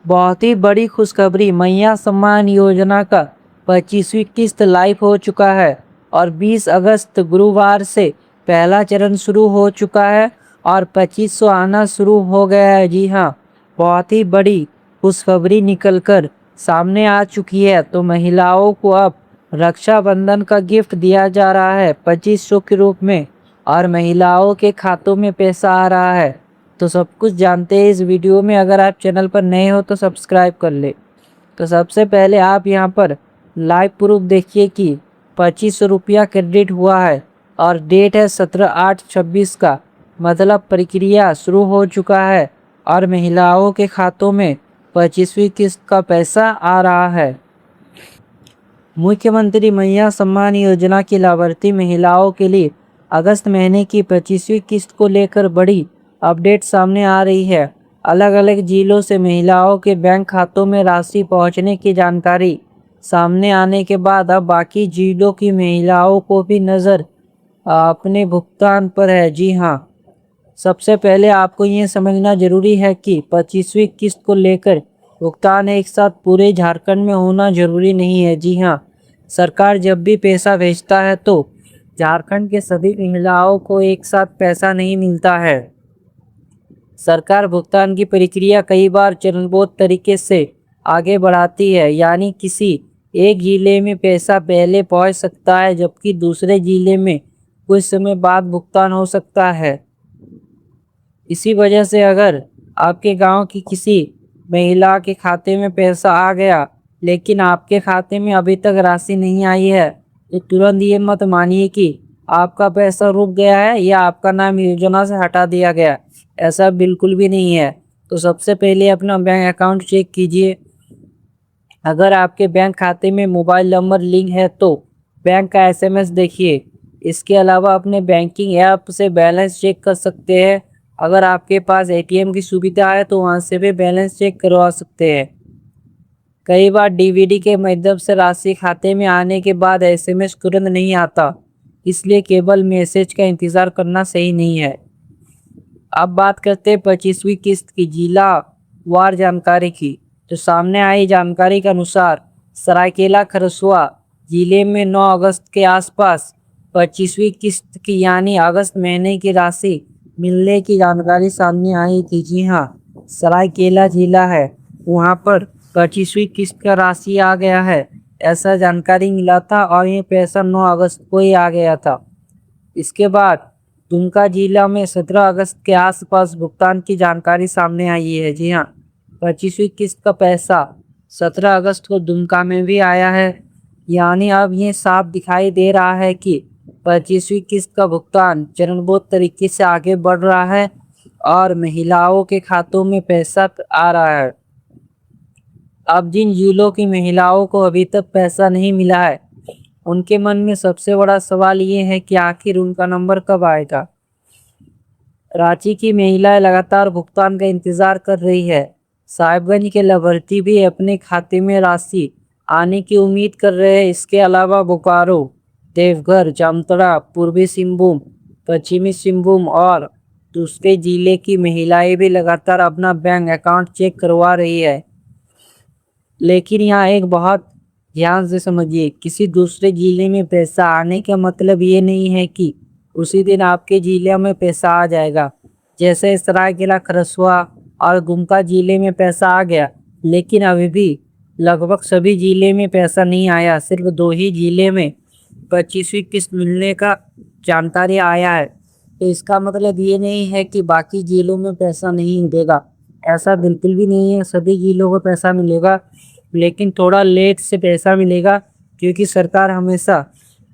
बहुत ही बड़ी खुशखबरी, मैया सम्मान योजना का 25वीं किस्त लाइव हो चुका है और 20 अगस्त गुरुवार से पहला चरण शुरू हो चुका है और 2500 आना शुरू हो गया है। जी हाँ, बहुत ही बड़ी खुशखबरी निकलकर सामने आ चुकी है। तो महिलाओं को अब रक्षाबंधन का गिफ्ट दिया जा रहा है 2500 के रूप में और महिलाओं के खातों में पैसा आ रहा है। तो सब कुछ जानते हैं इस वीडियो में। अगर आप चैनल पर नए हो तो सब्सक्राइब कर ले। तो सबसे पहले आप यहां पर लाइव प्रूफ देखिए कि 2500 रुपया क्रेडिट हुआ है और डेट है 17/8/26 का, मतलब प्रक्रिया शुरू हो चुका है और महिलाओं के खातों में 25वीं किस्त का पैसा आ रहा है। मुख्यमंत्री मैया सम्मान योजना की लाभार्थी महिलाओं के लिए अगस्त महीने की 25वीं किस्त को लेकर बड़ी अपडेट सामने आ रही है। अलग अलग जिलों से महिलाओं के बैंक खातों में राशि पहुंचने की जानकारी सामने आने के बाद अब बाकी जिलों की महिलाओं को भी नज़र अपने भुगतान पर है। जी हाँ, सबसे पहले आपको ये समझना जरूरी है कि 25वीं किस्त को लेकर भुगतान एक साथ पूरे झारखंड में होना जरूरी नहीं है। जी हाँ, सरकार जब भी पैसा भेजता है तो झारखंड के सभी महिलाओं को एक साथ पैसा नहीं मिलता है। सरकार भुगतान की प्रक्रिया कई बार चरणबद्ध तरीके से आगे बढ़ाती है, यानी किसी एक जिले में पैसा पहले पहुंच सकता है जबकि दूसरे जिले में कुछ समय बाद भुगतान हो सकता है। इसी वजह से अगर आपके गांव की किसी महिला के खाते में पैसा आ गया लेकिन आपके खाते में अभी तक राशि नहीं आई है तो तुरंत ये मत मानिए कि आपका पैसा रुक गया है या आपका नाम योजना से हटा दिया गया। ऐसा बिल्कुल भी नहीं है। तो सबसे पहले अपना बैंक अकाउंट चेक कीजिए। अगर आपके बैंक खाते में मोबाइल नंबर लिंक है तो बैंक का एसएमएस देखिए। इसके अलावा अपने बैंकिंग ऐप से बैलेंस चेक कर सकते हैं। अगर आपके पास एटीएम की सुविधा है तो वहां से भी बैलेंस चेक करवा सकते हैं। कई बार डीवीडी के माध्यम से राशि खाते में आने के बाद एसएमएस तुरंत नहीं आता, इसलिए केवल मैसेज का इंतज़ार करना सही नहीं है। अब बात करते हैं 25वीं किस्त की जिला वार जानकारी की। तो सामने आई जानकारी के अनुसार सरायकेला खरसुआ जिले में 9 अगस्त के आसपास 25वीं किस्त की यानी अगस्त महीने की राशि मिलने की जानकारी सामने आई थी। जी हाँ, सरायकेला जिला है, वहाँ पर 25वीं किस्त का राशि आ गया है, ऐसा जानकारी मिला था और ये पैसा 9 अगस्त को ही आ गया था। इसके बाद दुमका जिला में 17 अगस्त के आसपास भुगतान की जानकारी सामने आई है। जी हाँ, 25वीं किस्त का पैसा 17 अगस्त को दुमका में भी आया है, यानी अब ये साफ दिखाई दे रहा है कि 25वीं किस्त का भुगतान चरणबद्ध तरीके से आगे बढ़ रहा है और महिलाओं के खातों में पैसा आ रहा है। अब जिन जिलों की महिलाओं को अभी तक पैसा नहीं मिला है उनके मन में सबसे बड़ा सवाल ये है कि आखिर उनका नंबर कब आएगा। रांची की महिलाएं लगातार भुगतान का इंतजार कर रही है। साहिबगंज के लाभार्थी भी अपने खाते में राशि आने की उम्मीद कर रहे हैं। इसके अलावा बोकारो, देवघर, जामताड़ा, पूर्वी सिंहभूम, पश्चिमी सिंहभूम और दूसरे जिले की महिलाएं भी लगातार अपना बैंक अकाउंट चेक करवा रही है। लेकिन यहाँ एक बहुत ध्यान से समझिए, किसी दूसरे जिले में पैसा आने का मतलब ये नहीं है कि उसी दिन आपके जिले में पैसा आ जाएगा। जैसे सरायकेला खरसुआ और दुमका जिले में पैसा आ गया, लेकिन अभी भी लगभग सभी जिले में पैसा नहीं आया। सिर्फ 2 ही जिले में 25वीं किस्त मिलने का जानकारी आया है। तो इसका मतलब ये नहीं है कि बाकी जिलों में पैसा नहीं मिलेगा, ऐसा बिल्कुल भी नहीं है। सभी जिलों को पैसा मिलेगा, लेकिन थोड़ा लेट से पैसा मिलेगा क्योंकि सरकार हमेशा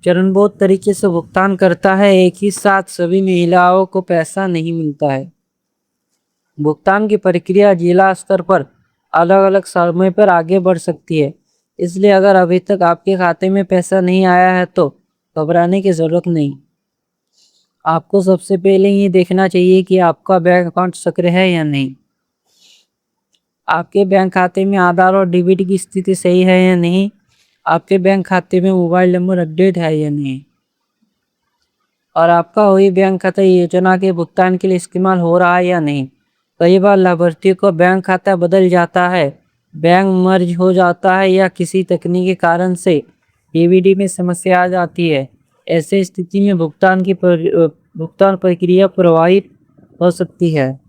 चरणबद्ध तरीके से भुगतान करता है। एक ही साथ सभी महिलाओं को पैसा नहीं मिलता है। भुगतान की प्रक्रिया जिला स्तर पर अलग अलग समय पर आगे बढ़ सकती है, इसलिए अगर अभी तक आपके खाते में पैसा नहीं आया है तो घबराने की ज़रूरत नहीं। आपको सबसे पहले ये देखना चाहिए कि आपका बैंक अकाउंट सक्रिय है या नहीं। आपके बैंक खाते में आधार और डीबीटी की स्थिति सही है या नहीं। आपके बैंक खाते में मोबाइल नंबर अपडेट है या नहीं और आपका वही बैंक खाता योजना के भुगतान के लिए इस्तेमाल हो रहा है या नहीं। कई बार लाभार्थी को बैंक खाता बदल जाता है, बैंक मर्ज हो जाता है या किसी तकनीकी कारण से डीबीडी में समस्या आ जाती है। ऐसे स्थिति में भुगतान प्रक्रिया प्रभावित हो सकती है।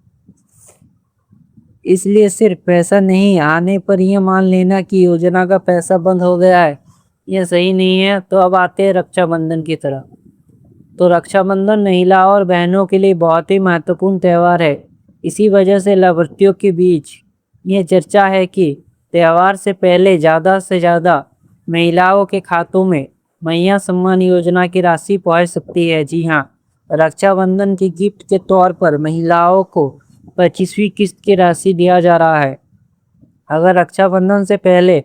इसलिए सिर्फ पैसा नहीं आने पर यह मान लेना कि योजना का पैसा बंद हो गया है, यह सही नहीं है। तो अब आते हैं रक्षाबंधन की तरफ। तो रक्षाबंधन महिलाओं और बहनों के लिए बहुत ही महत्वपूर्ण त्यौहार है। इसी वजह से लाभार्थियों के बीच ये चर्चा है कि त्यौहार से पहले ज़्यादा से ज़्यादा महिलाओं के खातों में मैया सम्मान योजना की राशि पहुंच सकती है। जी हाँ, रक्षाबंधन की गिफ्ट के तौर पर महिलाओं को 25वीं किस्त की राशि दिया जा रहा है। अगर रक्षाबंधन से पहले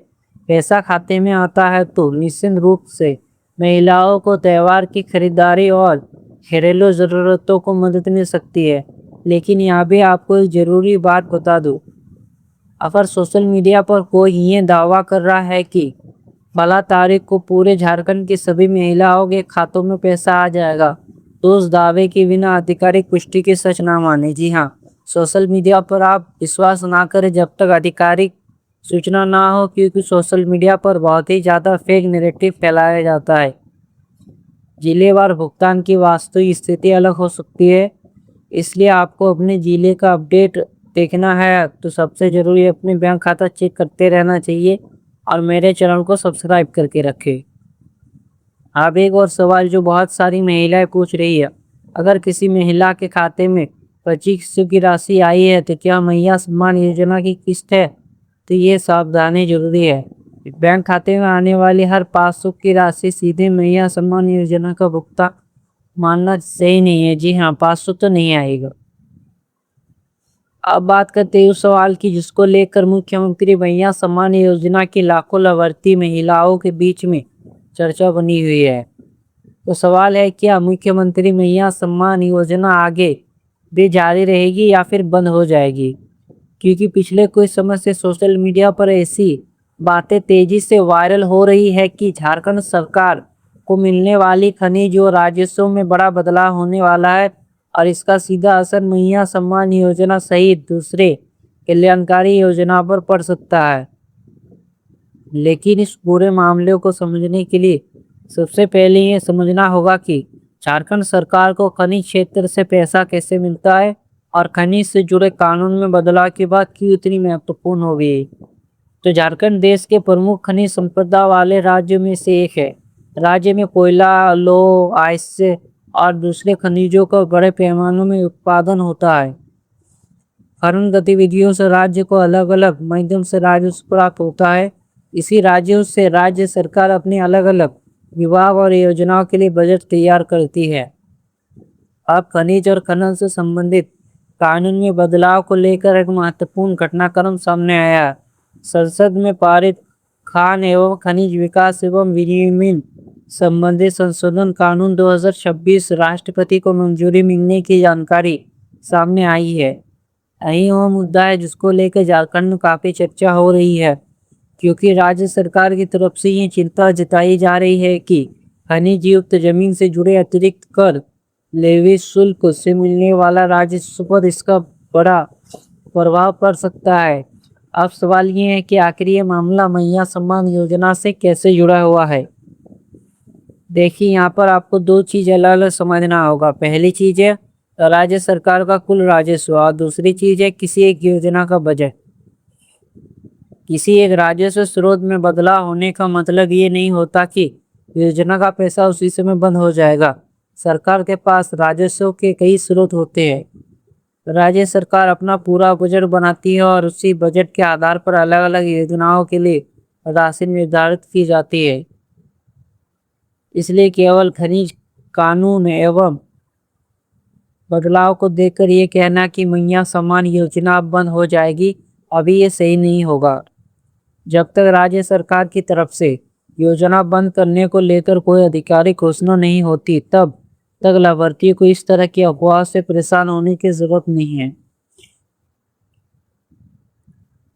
पैसा खाते में आता है तो निश्चित रूप से महिलाओं को त्यौहार की खरीदारी और घरेलू ज़रूरतों को मदद मिल सकती है। लेकिन यहाँ भी आपको एक ज़रूरी बात बता दूँ, अगर सोशल मीडिया पर कोई ये दावा कर रहा है कि भला तारीख को पूरे झारखंड की सभी महिलाओं के खातों में पैसा आ जाएगा, तो उस दावे की बिना आधिकारिक पुष्टि के सच ना माने। जी हाँ, सोशल मीडिया पर आप विश्वास ना करें जब तक आधिकारिक सूचना ना हो, क्योंकि सोशल मीडिया पर बहुत ही ज़्यादा फेक नैरेटिव फैलाया जाता है। जिलेवार भुगतान की वास्तविक स्थिति अलग हो सकती है, इसलिए आपको अपने जिले का अपडेट देखना है तो सबसे ज़रूरी अपने बैंक खाता चेक करते रहना चाहिए और मेरे चैनल को सब्सक्राइब करके रखें। अब एक और सवाल जो बहुत सारी महिलाएं पूछ रही है, अगर किसी महिला के खाते में 25 की राशि आई है तो क्या मैया सम्मान योजना की किस्त है? तो ये सावधानी जरूरी है। बैंक खाते में आने वाली हर 500 की राशि सीधे मैया सम्मान योजना का भुगतान मानना सही नहीं है। जी हाँ, 500 तो नहीं आएगा। अब बात करते हैं उस सवाल की जिसको लेकर मुख्यमंत्री मैया सम्मान योजना की लाखों लाभार्थी महिलाओं के बीच में चर्चा बनी हुई है। तो सवाल है, क्या मुख्यमंत्री मैया सम्मान योजना आगे भी जारी रहेगी या फिर बंद हो जाएगी? क्योंकि पिछले कुछ समय से सोशल मीडिया पर ऐसी बातें तेजी से वायरल हो रही है कि झारखंड सरकार को मिलने वाली खनिज और राजस्व में बड़ा बदलाव होने वाला है और इसका सीधा असर मैया सम्मान योजना सहित दूसरे कल्याणकारी योजना पर पड़ सकता है। लेकिन इस पूरे मामले को समझने के लिए सबसे पहले ये समझना होगा कि झारखंड सरकार को खनिज क्षेत्र से पैसा कैसे मिलता है और खनिज से जुड़े कानून में बदलाव की बात क्यों इतनी महत्वपूर्ण हो गई। तो झारखंड देश के प्रमुख खनिज संपदा वाले राज्यों में से एक है। राज्य में कोयला, लौह, अयस्क और दूसरे खनिजों का बड़े पैमाने में उत्पादन होता है। खनन गतिविधियों से राज्य को अलग अलग माध्यम से राजस्व प्राप्त होता है। इसी राज्यों से राज्य सरकार अपने अलग अलग विभाग और योजनाओं के लिए बजट तैयार करती है। अब खनिज और खनन से संबंधित कानून में बदलाव को लेकर एक महत्वपूर्ण घटनाक्रम सामने आया। संसद में पारित खान एवं खनिज विकास एवं विनियमन संबंधी संशोधन कानून 2026 राष्ट्रपति को मंजूरी मिलने की जानकारी सामने आई है। यही वो मुद्दा है जिसको लेकर झारखंड में काफ़ी चर्चा हो रही है, क्योंकि राज्य सरकार की तरफ से ये चिंता जताई जा रही है कि खनिज युक्त जमीन से जुड़े अतिरिक्त कर, लेवी शुल्क से मिलने वाला राजस्व पर इसका बड़ा प्रभाव पड़ सकता है। अब सवाल ये है कि आखिर ये मामला मैया सम्मान योजना से कैसे जुड़ा हुआ है। देखिए, यहाँ पर आपको दो चीज़ अलग अलग समझना होगा। पहली चीज़ है राज्य सरकार का कुल राजस्व और दूसरी चीज़ है किसी एक योजना का बजट। किसी एक राजस्व स्रोत में बदलाव होने का मतलब ये नहीं होता कि योजना का पैसा उसी समय बंद हो जाएगा। सरकार के पास राजस्व के कई स्रोत होते हैं। राज्य सरकार अपना पूरा बजट बनाती है और उसी बजट के आधार पर अलग अलग योजनाओं के लिए राशि निर्धारित की जाती है। इसलिए केवल खनिज कानून एवं बदलाव को देखकर ये कहना कि मैया सम्मान योजना अब बंद हो जाएगी, अभी ये सही नहीं होगा। जब तक राज्य सरकार की तरफ से योजना बंद करने को लेकर कोई आधिकारिक घोषणा नहीं होती, तब तक लाभार्थियों को इस तरह की अफवाह से परेशान होने की जरूरत नहीं है।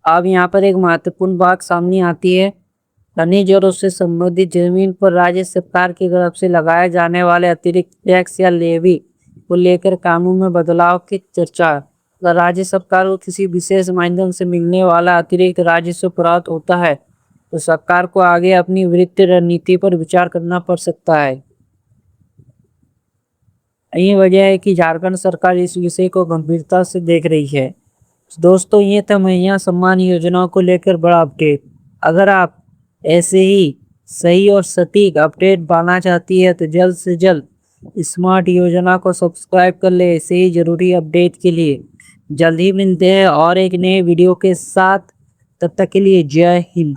अब यहाँ पर एक महत्वपूर्ण बात सामने आती है। खनिज और उससे संबंधित जमीन पर राज्य सरकार की तरफ से लगाए जाने वाले अतिरिक्त टैक्स या लेवी को लेकर कानून में बदलाव की चर्चा अगर राज्य सरकार को किसी विशेष माध्यम से मिलने वाला अतिरिक्त राजस्व प्राप्त होता है तो सरकार को आगे अपनी वित्तीय रणनीति पर विचार करना पड़ सकता है। यही वजह है कि झारखंड सरकार इस विषय को गंभीरता से देख रही है। दोस्तों, ये था महिला सम्मान योजना को लेकर बड़ा अपडेट। अगर आप ऐसे ही सही और सटीक अपडेट पाना चाहती है तो जल्द से जल्द स्मार्ट योजना को सब्सक्राइब कर ले। ऐसे ही जरूरी अपडेट के लिए जल्द ही मिलते हैं और एक नए वीडियो के साथ। तब तक के लिए जय हिंद।